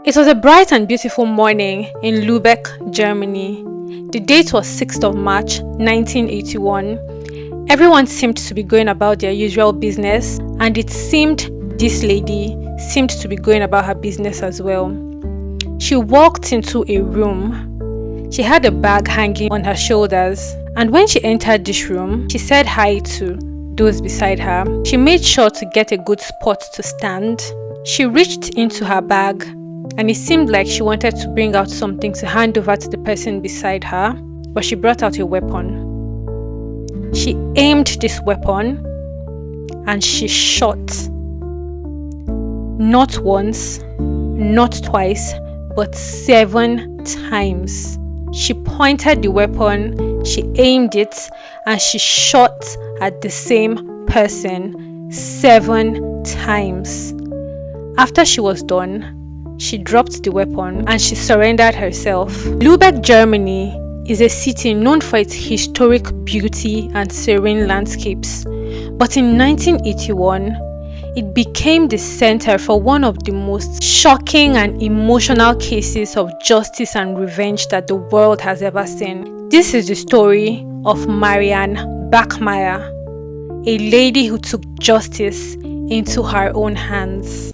It was a bright and beautiful morning in Lübeck, Germany. The date was 6th of March, 1981. Everyone seemed to be going about their usual business, and it seemed this lady seemed to be going about her business as well. She walked into a room. She had a bag hanging on her shoulders, and when she entered this room, she said hi to those beside her. She made sure to get a good spot to stand. She reached into her bag, and it seemed like she wanted to bring out something to hand over to the person beside her, but she brought out a weapon. She aimed this weapon and she shot. Not once, not twice, but 7 times. She pointed the weapon, she aimed it, and she shot at the same person 7 times. After she was done, she dropped the weapon and she surrendered herself. Lübeck, Germany is a city known for its historic beauty and serene landscapes. But in 1981, it became the center for one of the most shocking and emotional cases of justice and revenge that the world has ever seen. This is the story of Marianne Bachmeier, a lady who took justice into her own hands.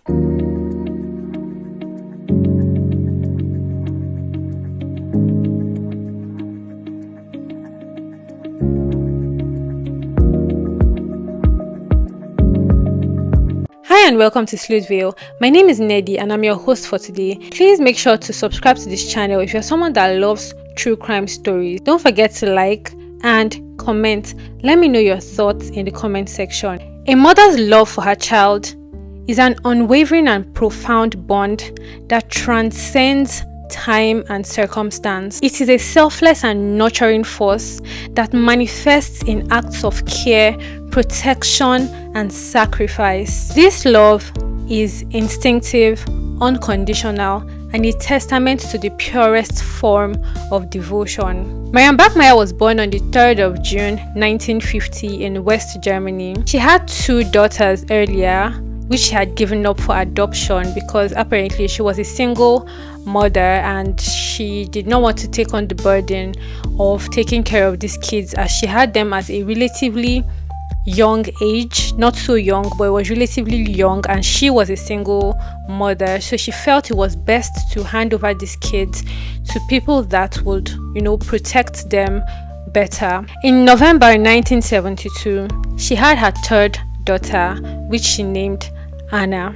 Hi and welcome to Sleuthville. My name is Neddy and I'm your host for today. Please make sure to subscribe to this channel if you're someone that loves true crime stories. Don't forget to like and comment. Let me know your thoughts in the comment section. A mother's love for her child is an unwavering and profound bond that transcends time and circumstance. It is a selfless and nurturing force that manifests in acts of care, protection, and sacrifice. This love is instinctive, unconditional, and a testament to the purest form of devotion. Marianne Bachmeier was born on the 3rd of June 1950 in West Germany. She had 2 daughters earlier, which she had given up for adoption because apparently she was a single mother and she did not want to take on the burden of taking care of these kids, as she had them at a relatively young age, not so young, but it was relatively young, and she was a single mother, so she felt it was best to hand over these kids to people that would, protect them better. In November 1972, she had her 3rd daughter, which she named Anna.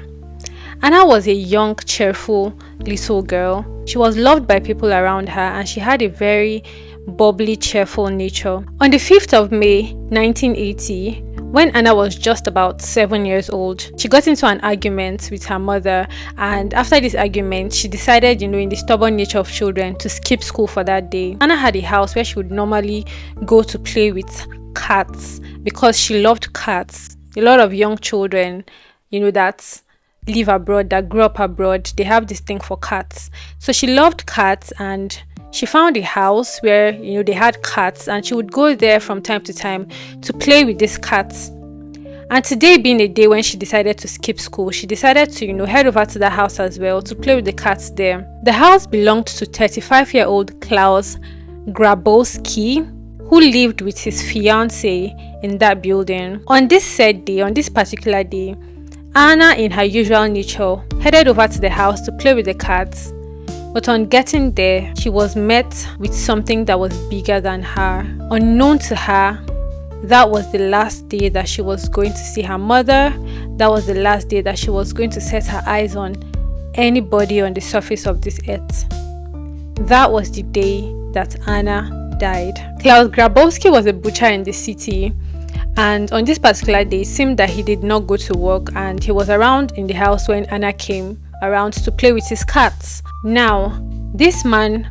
Anna was a young, cheerful little girl. She was loved by people around her and she had a very bubbly, cheerful nature. On the 5th of May 1980, when Anna was just about 7 years old, she got into an argument with her mother, and after this argument, she decided, in the stubborn nature of children, to skip school for that day. Anna had a house where she would normally go to play with cats because she loved cats. A lot of young children, that live abroad, that grew up abroad, they have this thing for cats. So she loved cats, and she found a house where they had cats, and she would go there from time to time to play with these cats. And today being a day when she decided to skip school, she decided to head over to the house as well to play with the cats there. The house belonged to 35-year-old Klaus Grabowski, who lived with his fiancée in that building. On this particular day, Anna, in her usual nature, headed over to the house to play with the cats. But on getting there, she was met with something that was bigger than her. Unknown to her, that was the last day that she was going to see her mother. That was the last day that she was going to set her eyes on anybody on the surface of this earth. That was the day that Anna died. Klaus Grabowski was a butcher in the city, and on this particular day, it seemed that he did not go to work and he was around in the house when Anna came around to play with his cats. Now, this man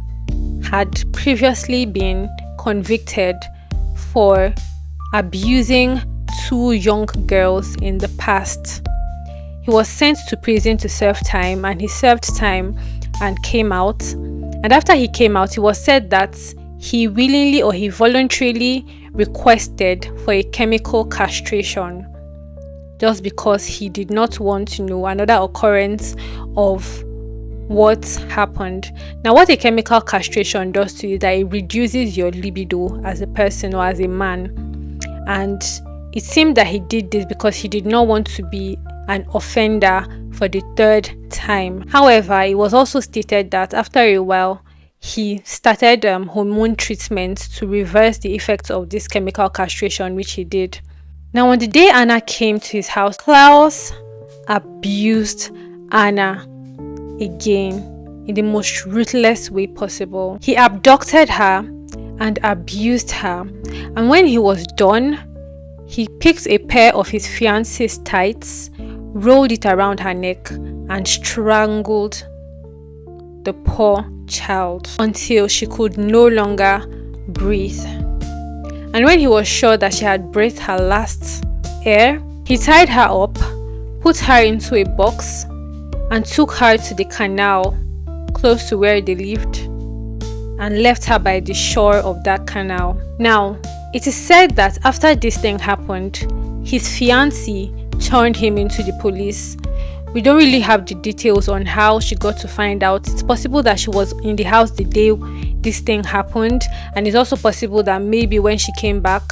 had previously been convicted for abusing 2 young girls in the past. He was sent to prison to serve time, and he served time and came out. And after he came out, it was said that he willingly or he voluntarily requested for a chemical castration just because he did not want another occurrence of what happened. Now, what a chemical castration does to you is that it reduces your libido as a person or as a man. And it seemed that he did this because he did not want to be an offender for the third time. However, it was also stated that after a while, he started hormone treatment to reverse the effects of this chemical castration, which he did. Now, on the day Anna came to his house, Klaus abused Anna again in the most ruthless way possible. He abducted her and abused her, and when he was done, he picked a pair of his fiance's tights, rolled it around her neck, and strangled the poor child until she could no longer breathe. And when he was sure that she had breathed her last air, he tied her up, put her into a box, and took her to the canal close to where they lived and left her by the shore of that canal. Now, it is said that after this thing happened, his fiancée turned him into the police. We don't really have the details on how she got to find out. It's possible that she was in the house the day this thing happened, and it's also possible that maybe when she came back,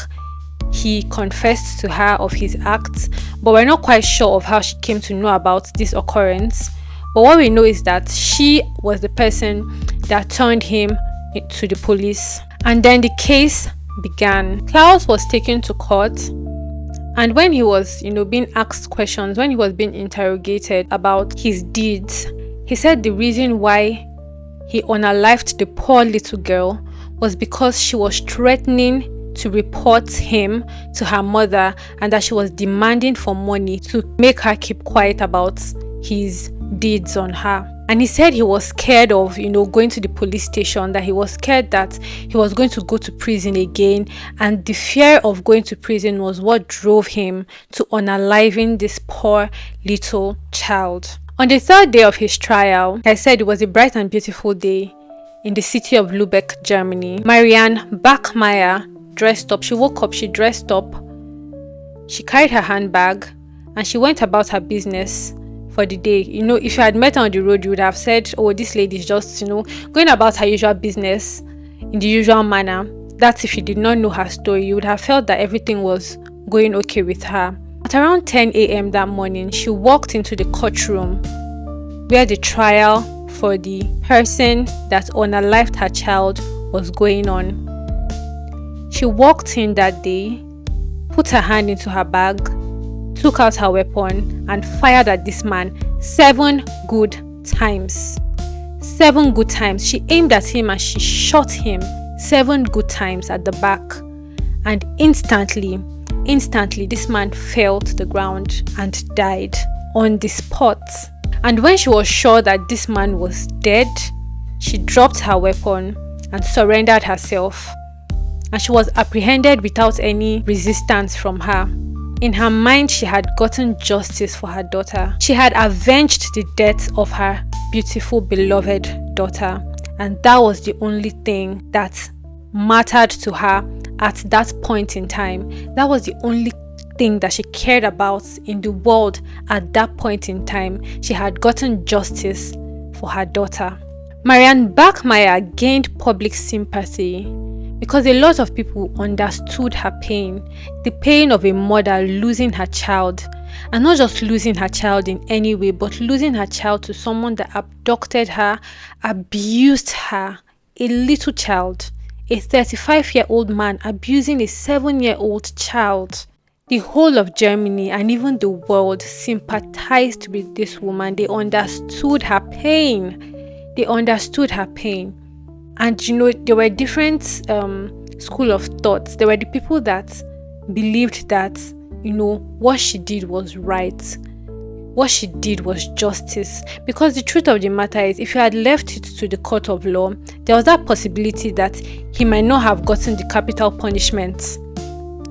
he confessed to her of his acts, but we're not quite sure of how she came to know about this occurrence. But what we know is that she was the person that turned him to the police. And then the case began. Klaus was taken to court, and when he was, being asked questions, when he was being interrogated about his deeds, he said the reason why he unalived the poor little girl was because she was threatening to report him to her mother, and that she was demanding for money to make her keep quiet about his deeds on her. And he said he was scared of, going to the police station, that he was scared that he was going to go to prison again, and the fear of going to prison was what drove him to unaliving this poor little child. On the third day of his trial, I said it was a bright and beautiful day in the city of Lübeck, Germany. Marianne Bachmeier dressed up. She woke up, she dressed up, she carried her handbag, and she went about her business for the day. If you had met her on the road, you would have said, oh, this lady is just, going about her usual business in the usual manner. That's if you did not know her story. You would have felt that everything was going okay with her. At around 10 a.m. that morning, she walked into the courtroom where the trial for the person that unalived her child was going on. She walked in that day, put her hand into her bag, took out her weapon, and fired at this man 7 good times. 7 good times. She aimed at him and she shot him 7 good times at the back. And instantly, this man fell to the ground and died on the spot. And when she was sure that this man was dead, she dropped her weapon and surrendered herself. And she was apprehended without any resistance from her. In her mind, she had gotten justice for her daughter. She had avenged the death of her beautiful, beloved daughter. And that was the only thing that mattered to her at that point in time. That was the only thing that she cared about in the world at that point in time. She had gotten justice for her daughter. Marianne Bachmeier gained public sympathy because a lot of people understood her pain, the pain of a mother losing her child, and not just losing her child in any way, but losing her child to someone that abducted her, abused her, a little child, a 35-year-old man abusing a 7-year-old child. The whole of Germany and even the world sympathized with this woman. They understood her pain. And there were different school of thoughts. There were the people that believed that, what she did was right. What she did was justice. Because the truth of the matter is, if you had left it to the court of law, there was that possibility that he might not have gotten the capital punishment.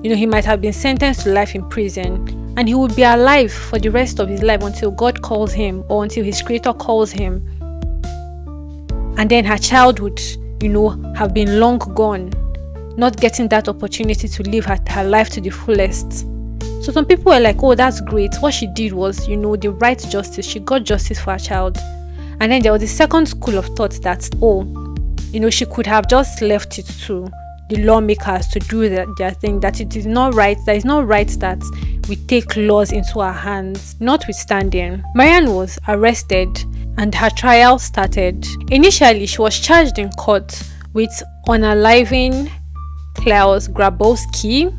He might have been sentenced to life in prison, and he would be alive for the rest of his life until God calls him or until his creator calls him. And then her child would, have been long gone, not getting that opportunity to live her life to the fullest. So some people were like, oh, that's great. What she did was, the right justice. She got justice for her child. And then there was the second school of thought that, oh, she could have just left it to the lawmakers to do their thing, that it is not right, that it's not right that we take laws into our hands. Notwithstanding, Marianne was arrested and her trial started. Initially, she was charged in court with unaliving Klaus Grabowski,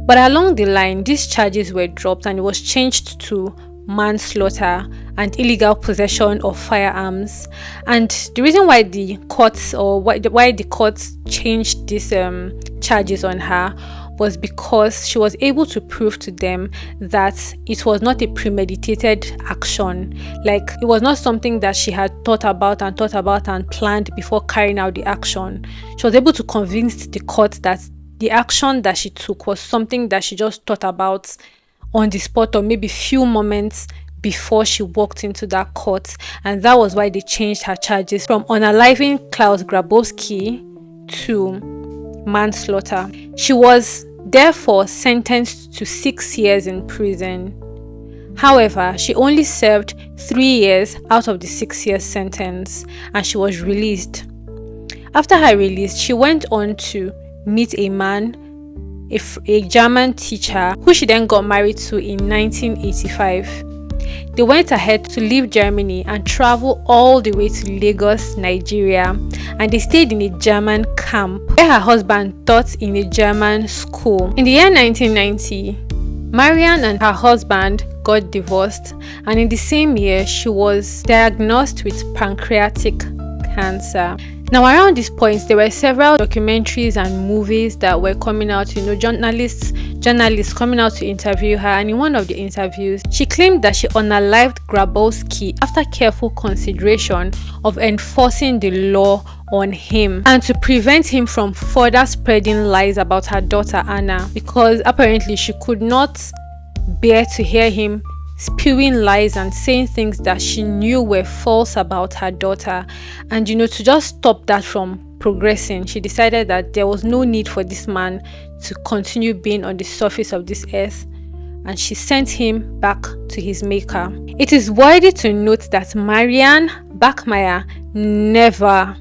but along the line, these charges were dropped and it was changed to manslaughter and illegal possession of firearms. And the reason why the courts changed these charges on her was because she was able to prove to them that it was not a premeditated action. Like, it was not something that she had thought about and planned before carrying out the action. She was able to convince the court that the action that she took was something that she just thought about on the spot, or maybe few moments before she walked into that court. And that was why they changed her charges from unaliving Klaus Grabowski to manslaughter. She was therefore sentenced to 6 years in prison. However, she only served 3 years out of the 6-year sentence and she was released. After her release, she went on to meet a man, a German teacher, who she then got married to in 1985. They went ahead to leave Germany and travel all the way to Lagos, Nigeria, and they stayed in a German camp where her husband taught in a German school. In the year 1990, Marianne and her husband got divorced, and in the same year, she was diagnosed with pancreatic cancer. Now, around this point, there were several documentaries and movies that were coming out, journalists coming out to interview her, and in one of the interviews, she claimed that she unalived Grabowski after careful consideration of enforcing the law on him and to prevent him from further spreading lies about her daughter Anna, because apparently she could not bear to hear him spewing lies and saying things that she knew were false about her daughter. And to just stop that from progressing, she decided that there was no need for this man to continue being on the surface of this earth, and she sent him back to his maker. It is worthy to note that Marianne Bachmeier never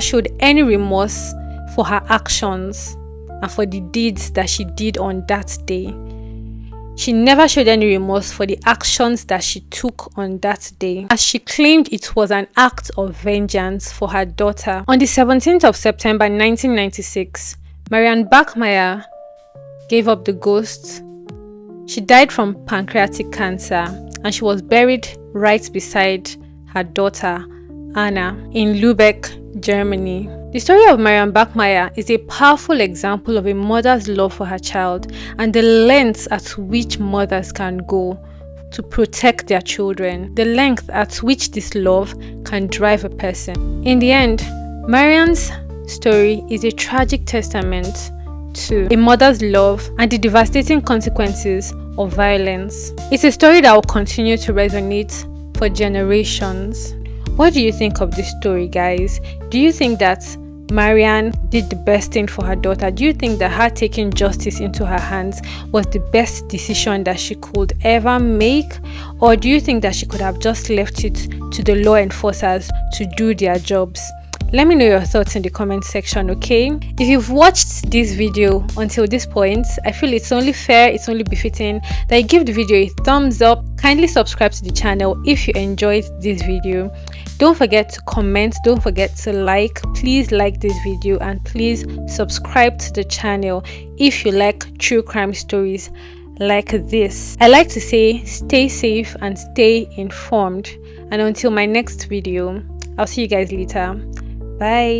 showed any remorse for her actions and for the deeds that she did on that day. She never showed any remorse for the actions that she took on that day, as she claimed it was an act of vengeance for her daughter. On the 17th of September 1996, Marianne Bachmeier gave up the ghost. She died from pancreatic cancer, and she was buried right beside her daughter Anna in Lübeck, Germany. The story of Marianne Bachmeier is a powerful example of a mother's love for her child and the lengths at which mothers can go to protect their children, the length at which this love can drive a person. In the end, Marianne's story is a tragic testament to a mother's love and the devastating consequences of violence. It's a story that will continue to resonate for generations. What do you think of this story, guys? Do you think that Marianne did the best thing for her daughter? Do you think that her taking justice into her hands was the best decision that she could ever make? Or do you think that she could have just left it to the law enforcers to do their jobs? Let me know your thoughts in the comment section, okay? If you've watched this video until this point, I feel it's only fair, it's only befitting that you give the video a thumbs up. Kindly subscribe to the channel if you enjoyed this video. Don't forget to comment, don't forget to like. Please like this video and please subscribe to the channel if you like true crime stories like this. I like to say stay safe and stay informed. And until my next video, I'll see you guys later. Bye.